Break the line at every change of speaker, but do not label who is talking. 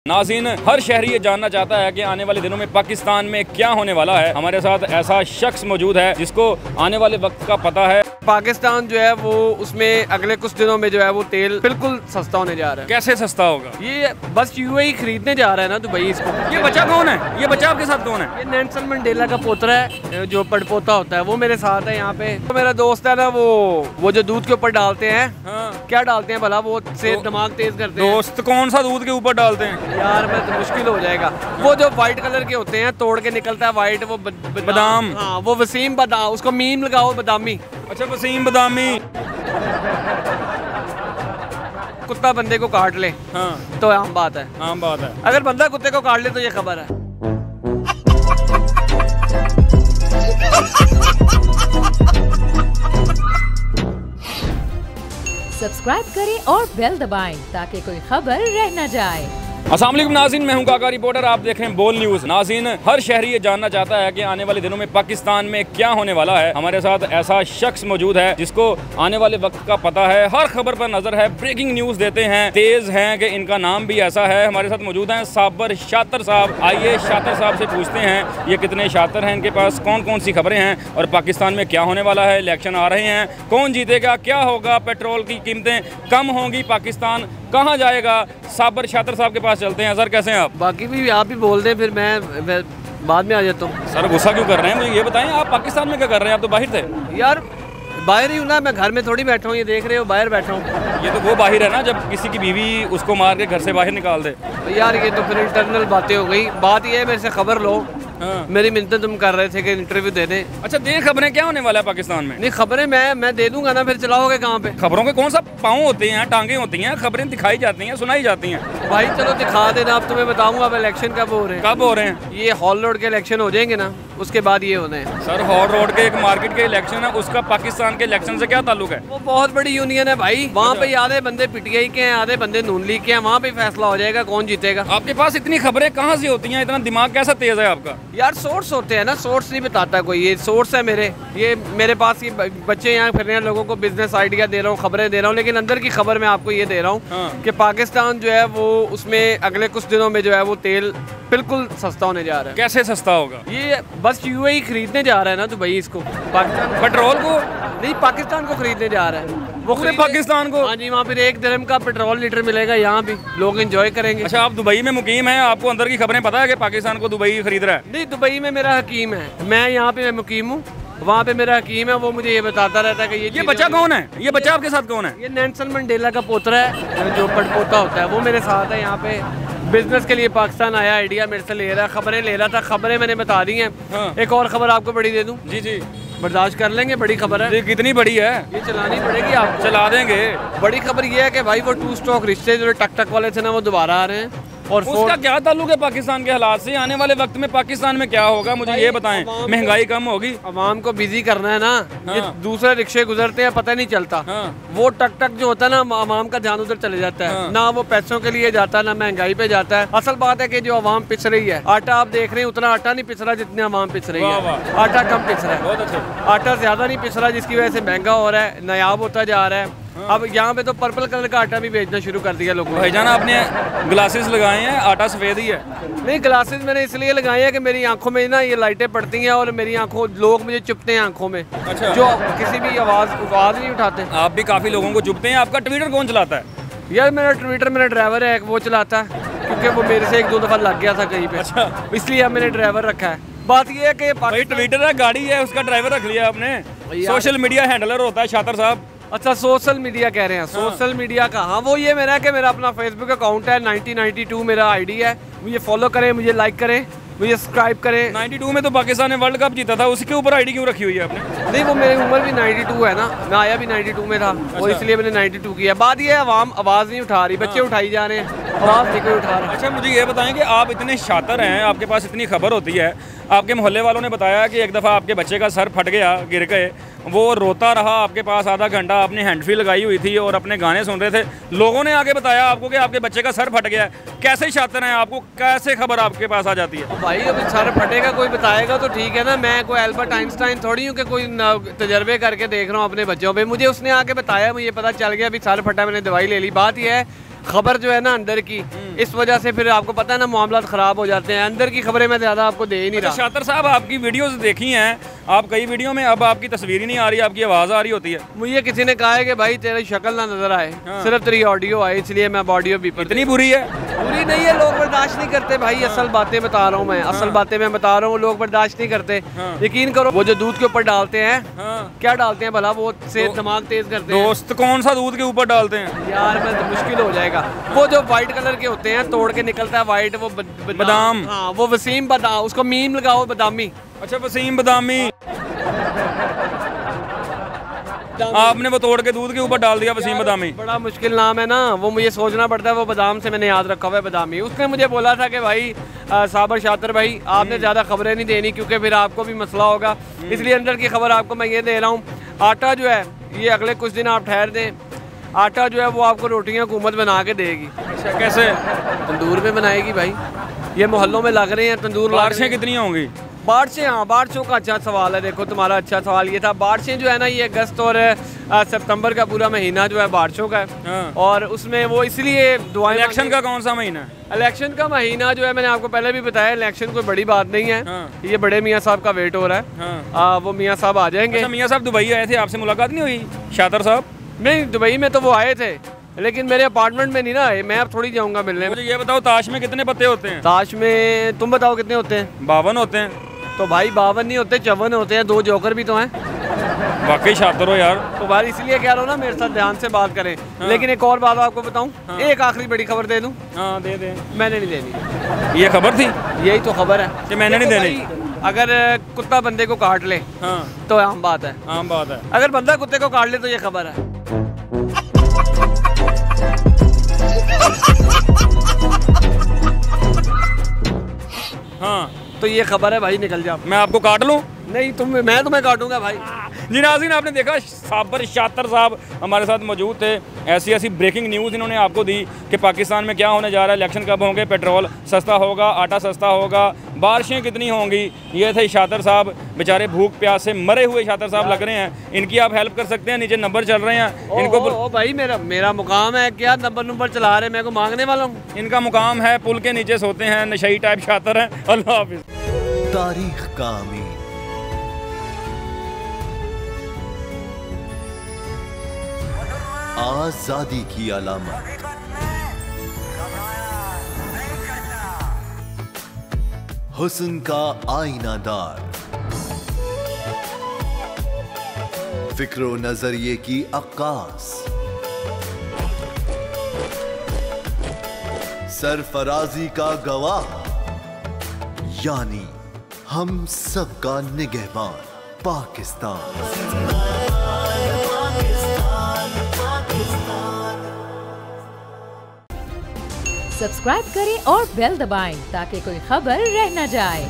नाज़रीन, हर शहरी ये जानना चाहता है कि आने वाले दिनों में पाकिस्तान में क्या होने वाला है। हमारे साथ ऐसा शख्स मौजूद है जिसको आने वाले वक्त का पता है।
पाकिस्तान जो है वो उसमें अगले कुछ दिनों में जो है वो तेल बिल्कुल सस्ता होने जा रहा है।
कैसे सस्ता होगा?
ये बस यूएई खरीदने जा रहा है ना दुबई इसको।
ये बच्चा कौन है? ये बच्चा आपके साथ कौन है?
ये नेल्सन मंडेला का पोता है, जो पड़पोता होता है, वो मेरे साथ है यहाँ पे। तो मेरा दोस्त है ना, वो जो दूध के ऊपर डालते हैं।
हाँ।
क्या डालते हैं भला? वो से दिमाग तेज करते हैं।
दोस्त कौन सा दूध के ऊपर डालते हैं
यार? मैं तो मुश्किल हो जाएगा। वो जो व्हाइट कलर के होते हैं, तोड़ के निकलता है व्हाइट, वो
बादाम।
हाँ, वो वसीम बादाम, उसको मीम लगाओ बादामी।
अच्छा, वसीम बादामी।
कुत्ता बंदे को काट ले,
हाँ,
तो आम बात है।
आम बात है।
अगर बंदा कुत्ते को काट ले तो ये खबर है।
सब्सक्राइब करें और बेल दबाएं ताकि कोई खबर रह न जाए।
अस्सलाम वालेकुम नाज़रीन, मैं हूं काका रिपोर्टर। आप देख रहे हैं बोल न्यूज़। नाज़रीन, हर शहरी ये जानना चाहता है कि आने वाले दिनों में पाकिस्तान में क्या होने वाला है। हमारे साथ ऐसा शख्स मौजूद है जिसको आने वाले वक्त का पता है, हर खबर पर नजर है, ब्रेकिंग न्यूज़ देते हैं, तेज हैं कि इनका नाम भी ऐसा है। हमारे साथ मौजूद हैं साबर शातर साहब। आइए शातर साहब से पूछते हैं ये कितने शातर हैं, इनके पास कौन कौन सी खबरें हैं और पाकिस्तान में क्या होने वाला है। इलेक्शन आ रहे हैं, कौन जीतेगा, क्या होगा, पेट्रोल की कीमतें कम होंगी, पाकिस्तान कहाँ जाएगा। साबर शातर साहब के पास चलते हैं। सर, कैसे हैं आप?
बाकी भी आप ही बोल दें, फिर मैं बाद में आ जाता हूँ।
सर, गुस्सा क्यों कर रहे हैं? मुझे ये बताएं, आप पाकिस्तान में क्या कर रहे हैं? आप तो बाहर थे।
यार बाहर ही हूँ ना, मैं घर में थोड़ी बैठा हूँ, ये देख रहे हो, बाहर बैठा हूँ।
ये तो वो बाहर है ना जब किसी की बीवी उसको मार के घर से बाहर निकाल दे।
यार ये तो फिर इंटरनल बातें हो गई। बात ये है, मेरे से खबर लो।
हाँ।
मेरी मिन्नत तुम कर रहे थे कि इंटरव्यू दे दें।
अच्छा, दे खबरें क्या होने वाला है पाकिस्तान में?
नहीं, खबरें मैं दे दूंगा ना, फिर चलाओगे कहाँ पे?
खबरों के कौन सा पाँव होते हैं, टांगे होती हैं, खबरें दिखाई जाती हैं, सुनाई जाती हैं।
भाई चलो दिखा देना, अब तुम्हें बताऊंगा। अब इलेक्शन कब हो रहे हैं?
कब हो रहे हैं?
ये हॉल रोड के इलेक्शन हो जाएंगे ना, उसके बाद ये होने हैं।
सर, हॉल रोड के एक मार्केट के इलेक्शन है, उसका पाकिस्तान के इलेक्शन से क्या ताल्लुक है?
वो बहुत बड़ी यूनियन है भाई, वहाँ पे आधे बंदे पीटीआई के हैं, आधे बंदे नून लीग के हैं। वहाँ पे फैसला हो जाएगा कौन जीतेगा।
आपके पास इतनी खबरें कहाँ से होती हैं? इतना दिमाग कैसा तेज है आपका?
यार सोर्स होते हैं ना, सोर्स नहीं बताता कोई। ये सोर्स है मेरे पास। ये बच्चे यहाँ फिर रहे हैं, लोगों को बिजनेस आइडिया दे रहा हूँ, खबरें दे रहा हूँ, लेकिन अंदर की खबर मैं आपको ये दे रहा हूँ।
हाँ।
कि पाकिस्तान जो है वो उसमें अगले कुछ दिनों में जो है वो तेल बिल्कुल सस्ता होने जा रहा है।
कैसे सस्ता होगा?
ये बस यूएई खरीदने जा रहा है ना दुबई इसको, पाकिस्तान।
पेट्रोल को
नहीं, पाकिस्तान को खरीदने जा रहा है वो,
पूरे पाकिस्तान को।
हाँ जी, वहाँ फिर 1 दिरहम का पेट्रोल लीटर मिलेगा। यहाँ भी लोग एंजॉय करेंगे।
अच्छा, आप दुबई में मुकीम हैं, आपको अंदर की खबरें पता है कि पाकिस्तान को दुबई खरीद रहा है?
नहीं, दुबई में मेरा हकीम है, मैं यहाँ पे मुकीम हूँ, वहाँ पे मेरा हकीम है, वो मुझे ये बताता रहता है कि
ये बच्चा कौन है? ये बच्चा आपके साथ कौन है?
ये नेल्सन मंडेला का पोता है, जो पड़पोता होता है, वो मेरे साथ है यहाँ पे। बिजनेस के लिए पाकिस्तान आया, आइडिया मेरे से ले रहा है, खबरें ले रहा था। खबरें मैंने बता दी हैं।
हाँ।
एक और खबर आपको बड़ी दे दूं?
जी जी,
बर्दाश्त कर लेंगे? बड़ी खबर है।
ये कितनी बड़ी है?
ये चलानी पड़ेगी आपको।
चला देंगे।
बड़ी खबर ये है कि भाई वो 2 स्टॉक रिश्ते जो टक टक वाले थे ना, वो दोबारा आ रहे हैं। और
उसका क्या ताल्लुक है पाकिस्तान के हालात से? आने वाले वक्त में पाकिस्तान में क्या होगा, मुझे ये बताएं। महंगाई कम होगी,
अवाम को बिजी करना है ना।
हाँ।
ये दूसरे रिक्शे गुजरते हैं, पता नहीं चलता।
हाँ।
वो टक टक जो होता है ना, अवाम का ध्यान उधर चले जाता है।
हाँ।
ना वो पैसों के लिए जाता है, ना महंगाई पे जाता है। असल बात है कि जो अवाम पिस रही है, आटा आप देख रहे हैं, उतना आटा नहीं पिस रहा जितने अवाम पिस रही
वाह
है।
वाह।
आटा कम पिस रहा है,
बहुत अच्छे।
आटा ज्यादा नहीं पिस रहा, जिसकी वजह से महंगा हो रहा है, नायाब होता जा रहा है। अब यहाँ पे तो पर्पल कलर का आटा भी बेचना शुरू कर दिया लोगों ने।
भाईजान, आपने ग्लासेस लगाए हैं, आटा सफेद ही है।
नहीं, ग्लासेस मैंने इसलिए लगाए हैं कि मेरी आंखों में ना ये लाइटें पड़ती हैं और मेरी आंखों, लोग मुझे चुपते हैं आंखों में।
अच्छा।
जो किसी भी आवाज नहीं उठाते।
आप भी काफी लोगों को चुपते हैं। आपका ट्विटर कौन चलाता है?
यार मेरा ट्विटर, मेरा ड्राइवर है एक, वो चलाता है, क्योंकि वो मेरे से 1-2 दफा लग गया था कहीं पे।
अच्छा।
इसलिए अब मैंने ड्राइवर रखा है। बात ये है कि
भाई, ट्विटर है, गाड़ी है, उसका ड्राइवर रख लिया आपने। सोशल मीडिया हैंडलर होता है शातर साहब।
अच्छा, सोशल मीडिया कह रहे हैं। सोशल मीडिया का, हाँ, वो ये मेरा है कि मेरा अपना फेसबुक अकाउंट है, 1992 मेरा आईडी है। मुझे फॉलो करें, मुझे लाइक करें, मुझे सब्सक्राइब करें।
92 में तो पाकिस्तान ने वर्ल्ड कप जीता था, उसके ऊपर आईडी क्यों रखी हुई है आपने?
नहीं, वो मेरी उम्र भी 92 है ना, मैं आया भी 92 में था। वो इसलिए मैंने 92 किया। बात ये है, अवाम आवाज़ नहीं उठा रही, बच्चे उठाई जा रहे हैं, आवाज़ नहीं कोई उठा रहा।
अच्छा, मुझे ये बताएं कि आप इतने शातर हैं, आपके पास इतनी खबर होती है। आपके मोहल्ले वालों ने बताया कि एक दफ़ा आपके बच्चे का सर फट गया, गिर गए, वो रोता रहा आपके पास आधा घंटा, आपने हैंड फ्री लगाई हुई थी और अपने गाने सुन रहे थे। लोगों ने आके बताया आपको कि आपके बच्चे का सर फट गया है। कैसे शातर हैं, आपको कैसे खबर आपके पास आ जाती है?
भाई अभी सर फटेगा, कोई बताएगा तो ठीक है ना। मैं कोई एल्बर्ट आइंस्टाइन थोड़ी हूँ कि कोई तजर्बे करके देख रहा हूँ अपने बच्चों पे। मुझे उसने आके बताया, मुझे पता चल गया, अभी सर फटा, मैंने दवाई ले ली। बात यह है खबर जो है ना अंदर की, इस वजह से फिर आपको पता है ना मामला ख़राब हो जाते हैं। अंदर की खबरें मैं ज़्यादा आपको दे ही नहीं रहा।
शातिर साहब आपकी वीडियोस देखी हैं, आप कई वीडियो में अब आपकी तस्वीर ही नहीं आ रही, आपकी आवाज़ आ रही होती है।
मुझे किसी ने कहा है कि भाई तेरी शक्ल ना नजर आए, सिर्फ तेरी ऑडियो आए, इसलिए मैं ऑडियो भी
इतनी बुरी है?
बुरी नहीं है, लोग बर्दाश्त नहीं करते भाई। असल बातें बता रहा हूँ मैं, असल बातें मैं बता रहा हूँ, लोग बर्दाश्त नहीं करते। यकीन करो, वो जो दूध के ऊपर डालते हैं, क्या डालते हैं भला, वो से दिमाग तेज करते हैं।
दोस्त कौन सा दूध के ऊपर डालते हैं
यार? मैं तो मुश्किल हो जाएगा। वो जो व्हाइट कलर के होते हैं, तोड़ के निकलता है व्हाइट, वो
बादाम।
हाँ, वो वसीम बादाम, उसको मीम लगाओ बादामी।
अच्छा, वसीम बादामी। आपने वो तोड़ के दूध के ऊपर डाल दिया, वसीम बादामी।
बड़ा मुश्किल नाम है ना, वो मुझे सोचना पड़ता है। वो बादाम से मैंने याद रखा हुआ है बादामी। उसने मुझे बोला था कि भाई साबर शातिर भाई, आपने ज़्यादा खबरें नहीं देनी क्योंकि फिर आपको भी मसला होगा, इसलिए अंदर की खबर आपको मैं ये दे रहा हूँ। आटा जो है ये अगले कुछ दिन आप ठहर दें, आटा जो है वो आपको रोटियाँ हुकूमत बना के देगी।
अच्छा, कैसे?
तंदूर में बनाएगी भाई। ये मोहल्लों में लग रहे हैं तंदूर।
बारिशें कितनी होंगी?
बारिशें, हाँ बारिशों का अच्छा सवाल है। देखो तुम्हारा अच्छा सवाल ये था। बारिशें जो है ना, ये अगस्त और सितंबर का पूरा महीना जो है बारिशों का है। और उसमें वो इसलिए दुआएं।
इलेक्शन का कौन सा महीना?
इलेक्शन का महीना जो है, मैंने आपको पहले भी बताया, इलेक्शन कोई बड़ी बात नहीं है। ये बड़े मियाँ साहब का वेट हो रहा है। वो मियाँ साहब आ जाएंगे।
अच्छा, मियाँ साहब दुबई आए थे, आपसे मुलाकात नहीं हुई शातिर साहब?
नहीं, दुबई में तो वो आए थे, लेकिन मेरे अपार्टमेंट में नहीं ना आए। मैं अब थोड़ी जाऊंगा मिलने।
मुझे ये बताओ, ताश में कितने पत्ते होते हैं?
ताश में तुम बताओ कितने होते हैं?
52 होते हैं।
तो भाई 52 नहीं होते, 54 होते हैं। 2 जोकर भी तो हैं।
वाकई शातिर हो यार।
तो भाई इसलिए कह रहा हूँ ना, मेरे साथ ध्यान से बात करें। लेकिन एक और बात आपको बताऊँ, एक आखिरी बड़ी खबर दे दूँ?
हाँ दे दे।
मैंने नहीं देनी।
ये खबर थी?
यही तो खबर है
कि मैंने नहीं देनी।
अगर कुत्ता बंदे को काट ले तो आम बात है।
आम बात है।
अगर बंदा कुत्ते को काट ले तो ये खबर है।
हाँ,
तो ये खबर है भाई, निकल जाओ।
मैं आपको काट लूँ?
नहीं, मैं तुम्हें काटूंगा भाई।
जी नाज़रीन, आपने देखा साबर शातिर साहब हमारे साथ मौजूद थे। ऐसी ऐसी ब्रेकिंग न्यूज़ इन्होंने आपको दी कि पाकिस्तान में क्या होने जा रहा है, इलेक्शन कब होंगे, पेट्रोल सस्ता होगा, आटा सस्ता होगा, बारिशें कितनी होंगी। ये थे शातिर साहब, बेचारे भूख प्यास से मरे हुए शातिर साहब लग रहे हैं। इनकी आप हेल्प कर सकते हैं, नीचे नंबर चल रहे हैं इनको।
ओ भाई, मेरा मुकाम है क्या? नंबर चला रहे, मैं को मांगने वाला हूँ?
इनका मुकाम है, पुल के नीचे सोते हैं, नशई टाइप शातिर हैं। अल्लाह हाफिज़।
तारीख का अमीर, आजादी की अलामत, हुस्न का आईनादार, फिक्रो नजरिए की अक्कास, सरफराजी का गवाह, यानी हम सबका निगहबान पाकिस्तान।
सब्सक्राइब करें और बेल दबाएं ताकि कोई खबर रह न जाए।